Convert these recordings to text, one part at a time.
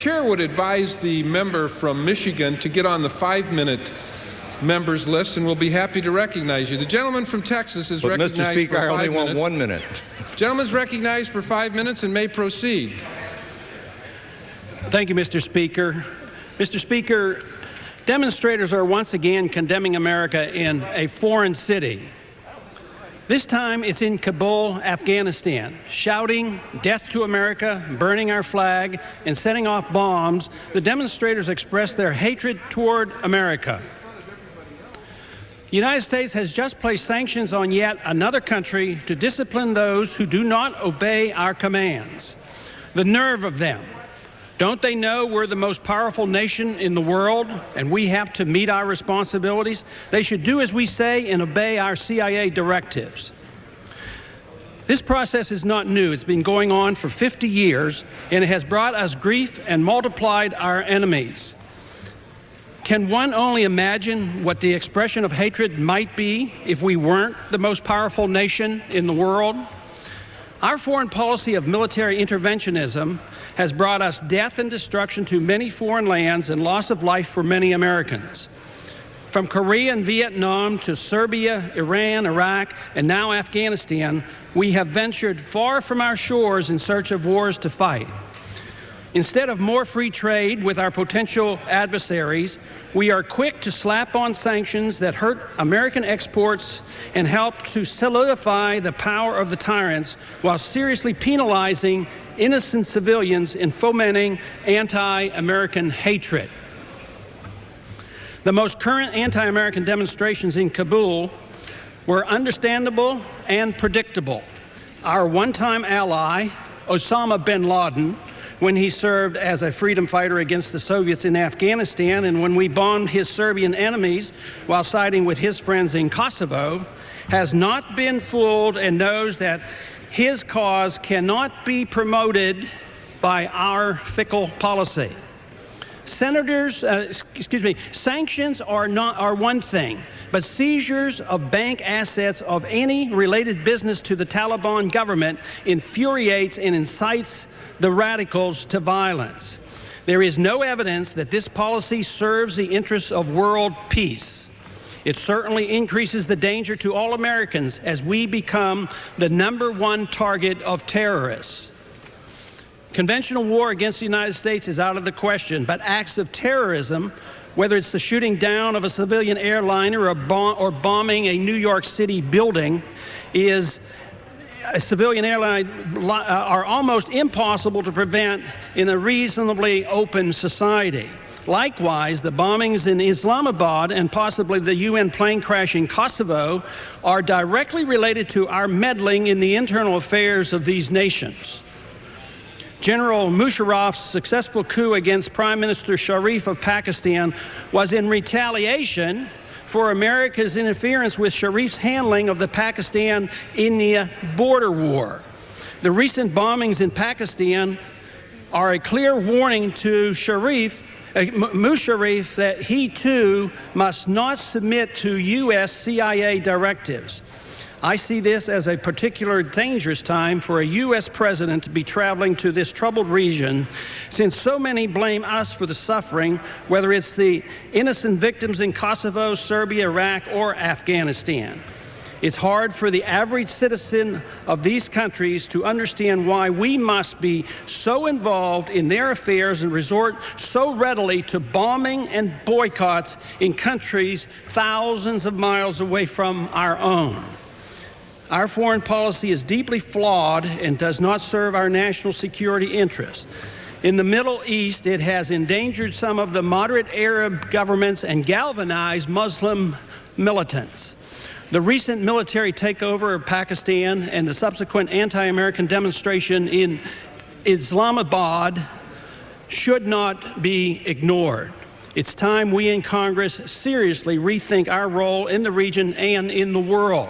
Chair would advise the member from Michigan to get on the 5-minute members list, and we'll be happy to recognize you. The gentleman from Texas is recognized Mr. Speaker, for 5 minutes. I only want 1 minute. Gentleman's recognized for 5 minutes and may proceed. Thank you, Mr. Speaker. Mr. Speaker, demonstrators are once again condemning America in a foreign city. This time it's in Kabul, Afghanistan, shouting "Death to America," burning our flag, and setting off bombs. The demonstrators express their hatred toward America. The United States has just placed sanctions on yet another country to discipline those who do not obey our commands. The nerve of them. Don't they know we're the most powerful nation in the world and we have to meet our responsibilities? They should do as we say and obey our CIA directives. This process is not new. It's been going on for 50 years, and it has brought us grief and multiplied our enemies. Can one only imagine what the expression of hatred might be if we weren't the most powerful nation in the world? Our foreign policy of military interventionism has brought us death and destruction to many foreign lands and loss of life for many Americans. From Korea and Vietnam to Serbia, Iran, Iraq, and now Afghanistan, we have ventured far from our shores in search of wars to fight. Instead of more free trade with our potential adversaries, we are quick to slap on sanctions that hurt American exports and help to solidify the power of the tyrants while seriously penalizing innocent civilians and fomenting anti-American hatred. The most current anti-American demonstrations in Kabul were understandable and predictable. Our one-time ally, Osama bin Laden, when he served as a freedom fighter against the Soviets in Afghanistan, and when we bombed his Serbian enemies while siding with his friends in Kosovo, has not been fooled and knows that his cause cannot be promoted by our fickle policy. Sanctions are one thing, but seizures of bank assets of any related business to the Taliban government infuriates and incites the radicals to violence. There is no evidence that this policy serves the interests of world peace. It certainly increases the danger to all Americans as we become the #1 target of terrorists. Conventional war against the United States is out of the question, but acts of terrorism, whether it's the shooting down of a civilian airliner or bombing a New York City building, are almost impossible to prevent in a reasonably open society. Likewise, the bombings in Islamabad and possibly the UN plane crash in Kosovo are directly related to our meddling in the internal affairs of these nations. General Musharraf's successful coup against Prime Minister Sharif of Pakistan was in retaliation for America's interference with Sharif's handling of the Pakistan-India border war. The recent bombings in Pakistan are a clear warning to Musharraf that he too must not submit to U.S. CIA directives. I see this as a particularly dangerous time for a U.S. president to be traveling to this troubled region, since so many blame us for the suffering, whether it's the innocent victims in Kosovo, Serbia, Iraq, or Afghanistan. It's hard for the average citizen of these countries to understand why we must be so involved in their affairs and resort so readily to bombing and boycotts in countries thousands of miles away from our own. Our foreign policy is deeply flawed and does not serve our national security interests. In the Middle East, it has endangered some of the moderate Arab governments and galvanized Muslim militants. The recent military takeover of Pakistan and the subsequent anti-American demonstration in Islamabad should not be ignored. It's time we in Congress seriously rethink our role in the region and in the world.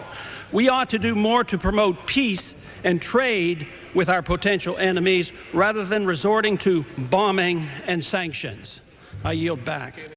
We ought to do more to promote peace and trade with our potential enemies rather than resorting to bombing and sanctions. I yield back.